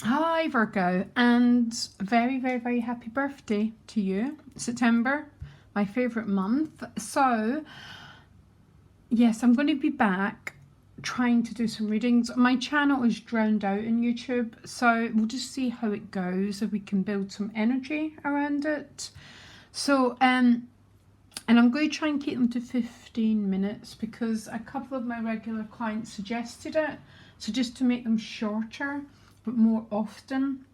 Hi Virgo, and a very, very, very happy birthday to you. September, my favourite month. So, yes, I'm going to be back trying to do some readings. My channel is drowned out in YouTube, so we'll just see how it goes, if we can build some energy around it. So, and I'm going to try and keep them to 15 minutes because a couple of my regular clients suggested it. So just to make them shorter, but more often.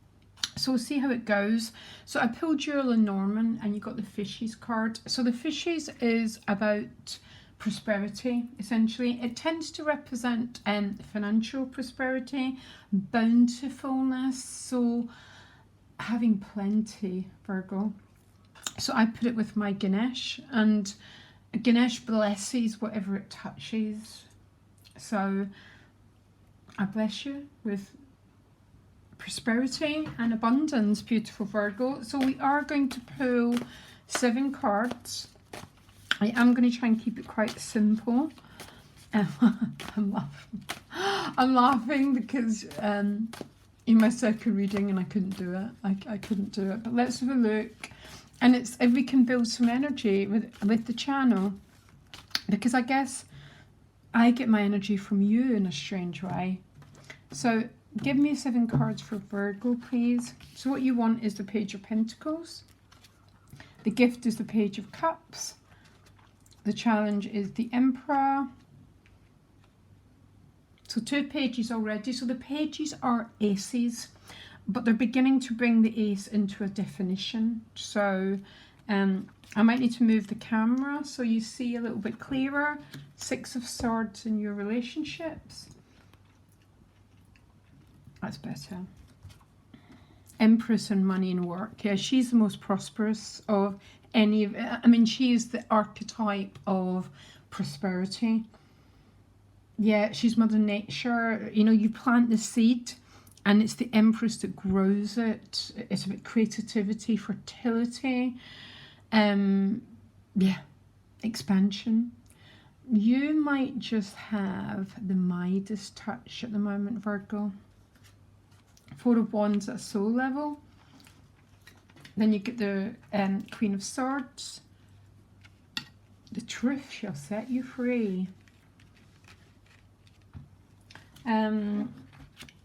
So we'll see how it goes. So I pulled your Lenormand and you got the Fishes card. So the Fishes is about prosperity, essentially. It tends to represent financial prosperity, bountifulness, so having plenty, Virgo. So I put it with my Ganesh, and Ganesh blesses whatever it touches. So I bless you with prosperity and abundance, beautiful Virgo. So we are going to pull 7 cards. I am going to try and keep it quite simple. I'm laughing because in my second reading and I couldn't do it. I couldn't do it. But let's have a look. And it's if we can build some energy with the channel, because I guess I get my energy from you in a strange way. So give me 7 cards for Virgo, please. So what you want is the Page of Pentacles. The gift is the Page of Cups. The challenge is the Emperor. So 2 pages already. So the pages are aces, but they're beginning to bring the ace into a definition. So I might need to move the camera so you see a little bit clearer. 6 of Swords in your relationships. That's better. Empress and money and work. Yeah, she's the most prosperous of any of it. I mean, she is the archetype of prosperity. Yeah, she's Mother Nature. You know, you plant the seed and it's the Empress that grows it. It's about creativity, fertility, yeah, expansion. You might just have the Midas touch at the moment, Virgo. 4 of Wands at soul level. Then you get the Queen of Swords. The truth shall set you free. And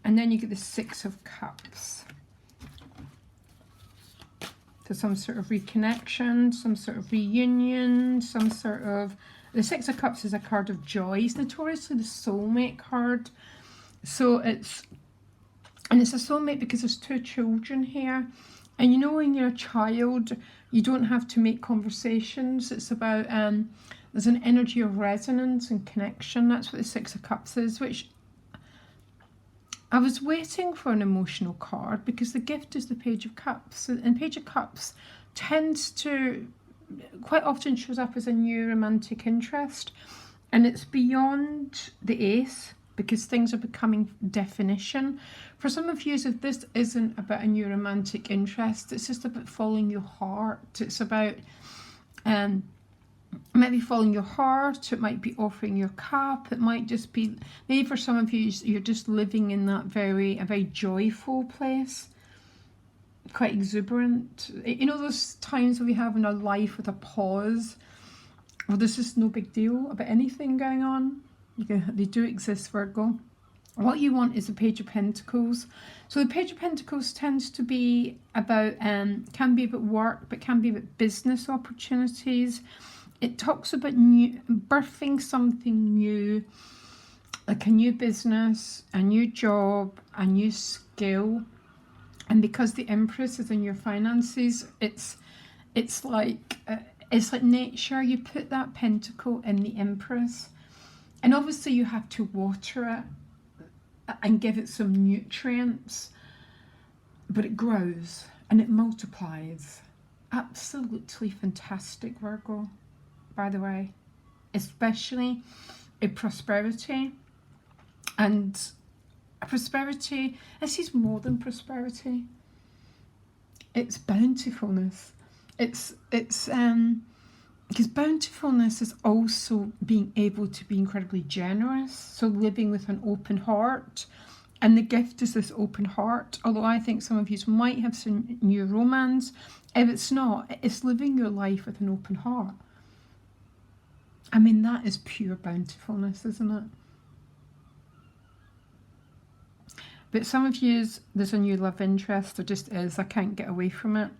then you get the 6 of Cups. So some sort of reconnection, some sort of reunion, some sort of... The 6 of Cups is a card of joy. It's notoriously the soulmate card. So it's... And it's a soulmate because there's 2 children here. And you know, when you're a child, you don't have to make conversations. It's about, there's an energy of resonance and connection. That's what the 6 of Cups is, which I was waiting for an emotional card because the gift is the Page of Cups. And Page of Cups tends to, quite often shows up as a new romantic interest. And it's beyond the ace, because things are becoming definition. For some of you, if this isn't about a new romantic interest, it's just about following your heart. It's about, it might be following your heart, it might be offering your cup, it might just be, maybe for some of you, you're just living in that a very joyful place, quite exuberant. You know those times that we have in our life with a pause, well, there's just no big deal about anything going on. They do exist, Virgo. What you want is the Page of Pentacles. So the Page of Pentacles tends to be about, can be about work, but can be about business opportunities. It talks about birthing something new, like a new business, a new job, a new skill. And because the Empress is in your finances, it's like nature. You put that pentacle in the Empress. And obviously you have to water it and give it some nutrients, but it grows and it multiplies. Absolutely fantastic, Virgo, by the way, especially in prosperity. And prosperity, this is more than prosperity. It's bountifulness. It's because bountifulness is also being able to be incredibly generous. So living with an open heart, And the gift is this open heart, although I think some of you might have some new romance. If it's not, it's living your life with an open heart. I mean, that is pure bountifulness, isn't it? But some of you, there's a new love interest. There just is. I can't get away from it.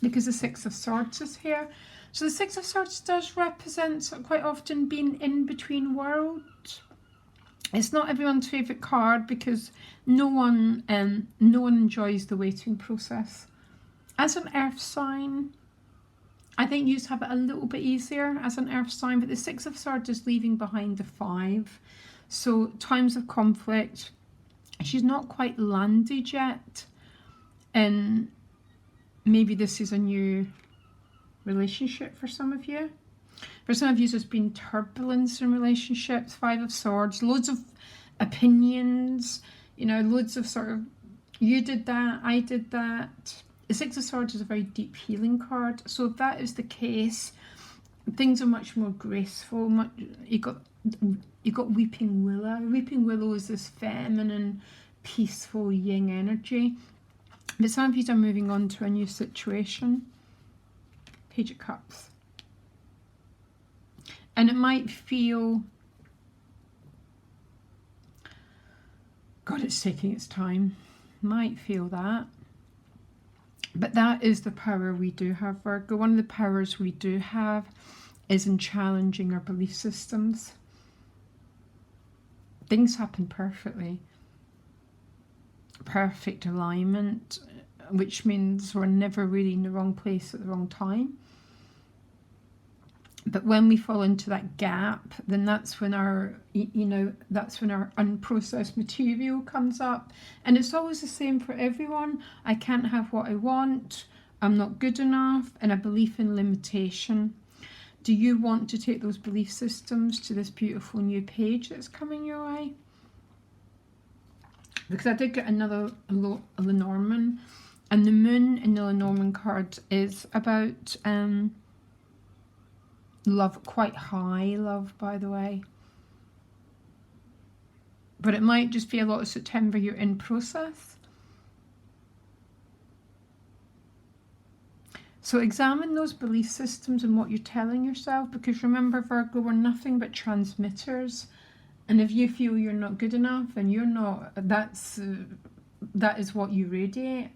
Because the Six of Swords is here. So the Six of Swords does represent quite often being in between worlds. It's not everyone's favourite card because no one enjoys the waiting process. As an earth sign, I think you have it a little bit easier as an earth sign, but the Six of Swords is leaving behind the 5. So times of conflict, she's not quite landed yet. And maybe this is a new relationship for some of you. For some of you, there's been turbulence in relationships. 5 of Swords, loads of opinions, you know, loads of sort of, you did that, I did that. The Six of Swords is a very deep healing card. So if that is the case, things are much more graceful. You got Weeping Willow. Weeping Willow is this feminine, peaceful yin energy. But some of you are moving on to a new situation. Page of Cups. And it might feel, God, it's taking its time. Might feel that. But that is the power we do have, Virgo. One of the powers we do have is in challenging our belief systems. Things happen perfectly. Perfect alignment, which means we're never really in the wrong place at the wrong time. But when we fall into that gap, then that's when our, that's when our unprocessed material comes up. And it's always the same for everyone. I can't have what I want. I'm not good enough. And a belief in limitation. Do you want to take those belief systems to this beautiful new page that's coming your way? Because I did get another Lenormand. And the moon in the Lenormand card is about love, quite high love, by the way. But it might just be a lot of September you're in process. So examine those belief systems and what you're telling yourself, because remember, Virgo, we're nothing but transmitters. And if you feel you're not good enough and you're not, that is what you radiate.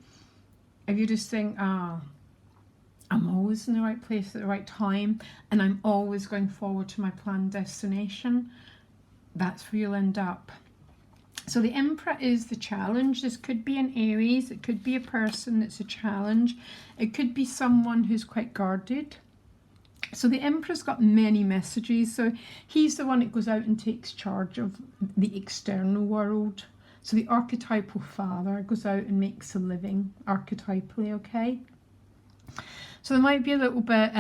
If you just think, I'm always in the right place at the right time and I'm always going forward to my planned destination, that's where you'll end up. So the Emperor is the challenge. This could be an Aries, it could be a person that's a challenge, it could be someone who's quite guarded. So the Emperor's got many messages. So he's the one that goes out and takes charge of the external world. So the archetypal father goes out and makes a living archetypally, okay? So there might be a little bit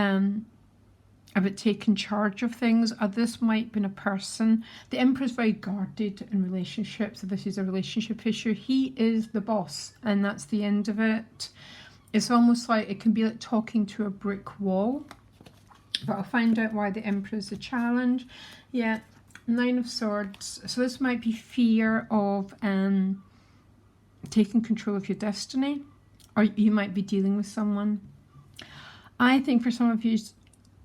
about taking charge of things. This might be a person. The Emperor's very guarded in relationships. So this is a relationship issue. He is the boss and that's the end of it. It's almost like, it can be like talking to a brick wall. But I'll find out why the Emperor's a challenge. Yeah, 9 of Swords. So this might be fear of taking control of your destiny. Or you might be dealing with someone. I think for some of you,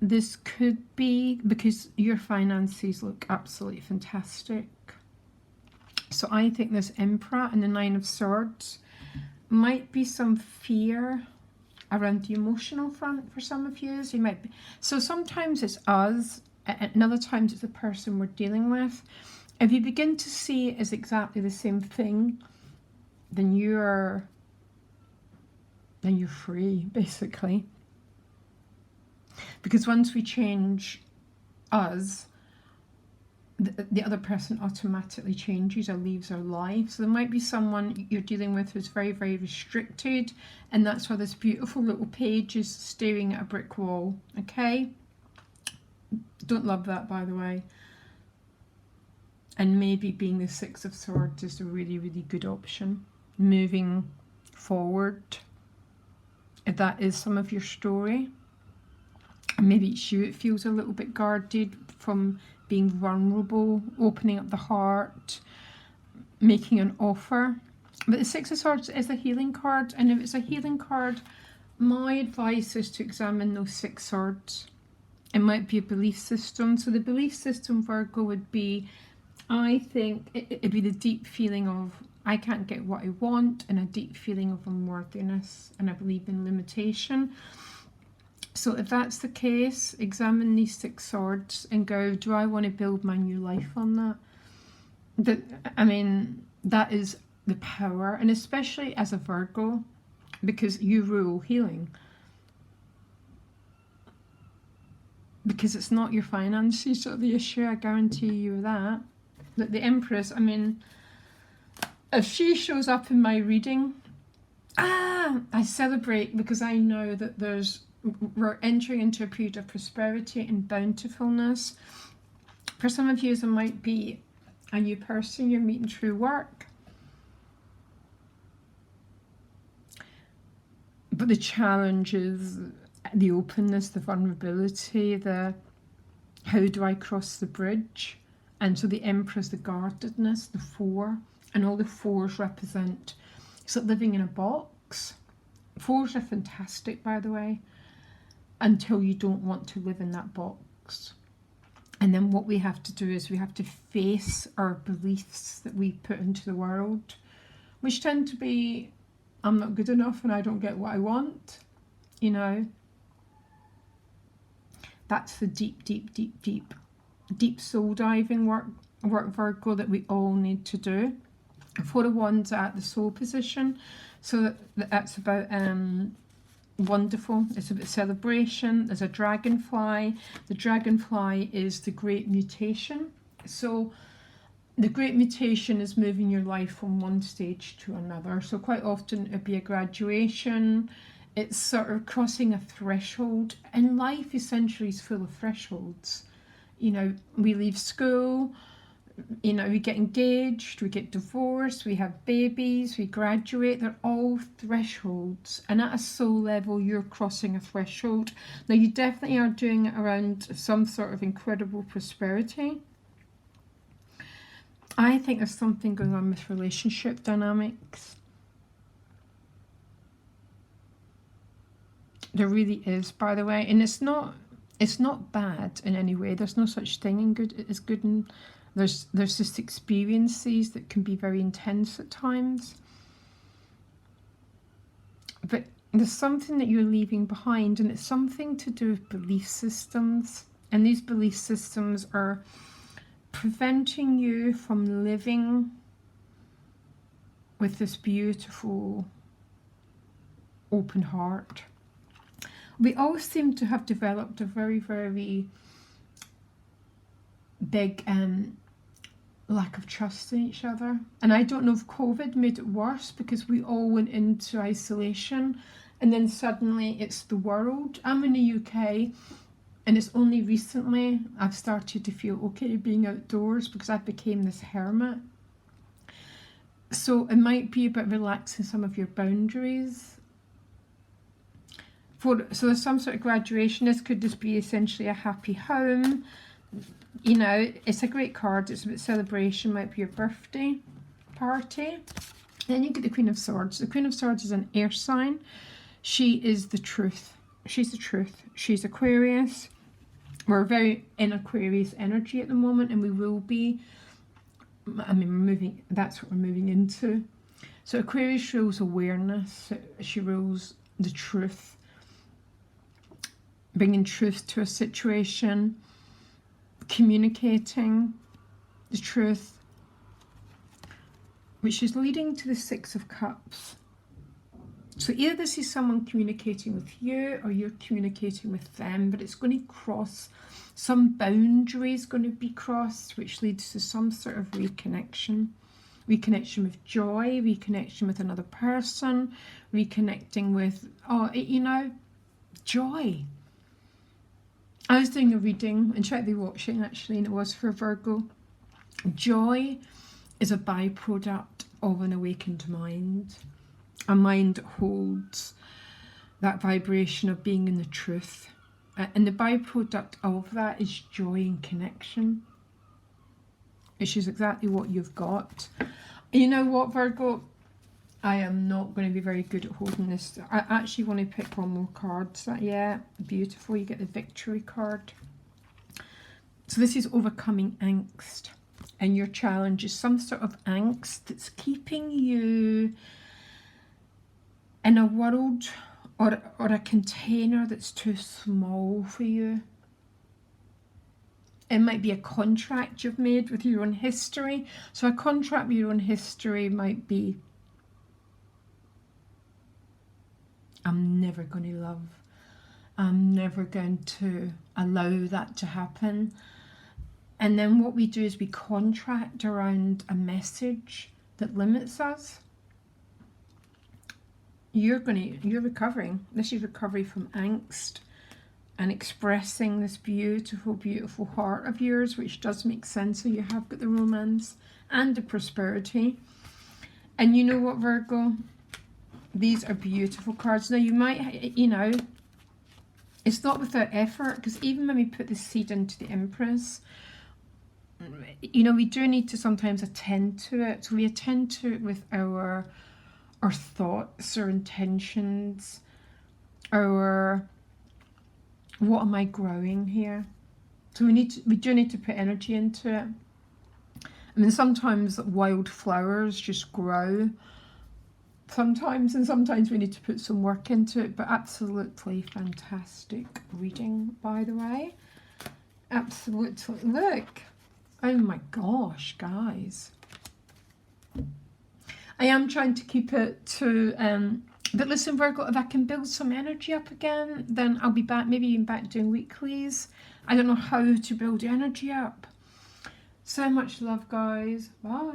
this could be because your finances look absolutely fantastic. So I think this Emperor and the 9 of Swords might be some fear around the emotional front for some of you. You might be, so sometimes it's us, and other times it's the person we're dealing with. If you begin to see it as exactly the same thing, then you're free, basically. Because once we change us, the other person automatically changes or leaves our life. So there might be someone you're dealing with who's very, very restricted, and that's why this beautiful little page is staring at a brick wall, okay? Don't love that, by the way. And maybe being the 6 of Swords is a really, really good option. Moving forward, if that is some of your story. And maybe it's you, it feels a little bit guarded from being vulnerable, opening up the heart. making an offer. But the Six of Swords is a healing card, and if it's a healing card, my advice is to examine those six swords. It might be a belief system. So the belief system, Virgo, would be, I think, it'd be the deep feeling of, I can't get what I want, and a deep feeling of unworthiness, and I believe in limitation. So if that's the case, examine these six swords and go, do I want to build my new life on that? I mean, that is the power, and especially as a Virgo, because you rule healing. Because it's not your finances that are the issue, I guarantee you that. That the Empress, I mean, if she shows up in my reading, I celebrate, because I know that we're entering into a period of prosperity and bountifulness. For some of you, it might be a new person you're meeting through work. But the challenge is the openness, the vulnerability, the how do I cross the bridge? And so the Empress, the guardedness, the four, and all the fours represent, it's like living in a box. Fours are fantastic, by the way, until you don't want to live in that box. And then what we have to do is we have to face our beliefs that we put into the world, which tend to be, I'm not good enough and I don't get what I want, you know. That's the deep soul diving work, Virgo, that we all need to do. Four of Wands at the soul position, so that's about wonderful. It's about celebration. There's a dragonfly. The dragonfly is the great mutation. So the great mutation is moving your life from one stage to another. So quite often it'd be a graduation. It's sort of crossing a threshold, and life essentially is full of thresholds. You know, we leave school, you know, we get engaged, we get divorced, we have babies, we graduate. They're all thresholds, and at a soul level you're crossing a threshold. Now you definitely are doing it around some sort of incredible prosperity. I think there's something going on with relationship dynamics. There really is, by the way, and it's not bad in any way. There's no such thing in good as good, and there's just experiences that can be very intense at times. But there's something that you're leaving behind, and it's something to do with belief systems, and these belief systems are preventing you from living with this beautiful open heart. We all seem to have developed a very, very big lack of trust in each other. And I don't know if COVID made it worse, because we all went into isolation, and then suddenly it's the world. I'm in the UK, and it's only recently I've started to feel okay being outdoors, because I became this hermit. So it might be about relaxing some of your boundaries. So there's some sort of graduation. This could just be essentially a happy home. You know, it's a great card. It's about celebration. Might be your birthday party. Then you get the Queen of Swords. The Queen of Swords is an air sign. She is the truth. She's the truth. She's Aquarius. We're very in Aquarius energy at the moment, and we will be. I mean, we're moving. That's what we're moving into. So Aquarius rules awareness. She rules the truth. Bringing truth to a situation, communicating the truth, which is leading to the Six of Cups. So either this is someone communicating with you, or you're communicating with them, but it's going to cross, some boundary is going to be crossed, which leads to some sort of reconnection. Reconnection with joy, reconnection with another person, reconnecting with, you know, joy. I was doing a reading, and tried to be watching actually, and it was for Virgo. Joy is a byproduct of an awakened mind. A mind that holds that vibration of being in the truth. And the byproduct of that is joy and connection, which is exactly what you've got. You know what, Virgo? I am not going to be very good at holding this. I actually want to pick one more card. Yeah, beautiful. You get the victory card. So this is overcoming angst. And your challenge is some sort of angst that's keeping you in a world or a container that's too small for you. It might be a contract you've made with your own history. So a contract with your own history might be, I'm never going to love. I'm never going to allow that to happen. And then what we do is we contract around a message that limits us. You're recovering. This is recovery from angst and expressing this beautiful, beautiful heart of yours, which does make sense. So you have got the romance and the prosperity. And you know what, Virgo? These are beautiful cards. Now you might, you know, it's not without effort, because even when we put the seed into the Empress, you know, we do need to sometimes attend to it. So we attend to it with our thoughts, our intentions, our, what am I growing here? So we do need to put energy into it. I mean, sometimes wildflowers just grow. Sometimes we need to put some work into it, but absolutely fantastic reading, by the way. Absolutely. Look. Oh my gosh, guys. I am trying to keep it to, but listen, Virgo, if I can build some energy up again, then I'll be back, maybe even back doing weeklies. I don't know how to build energy up. So much love, guys. Bye.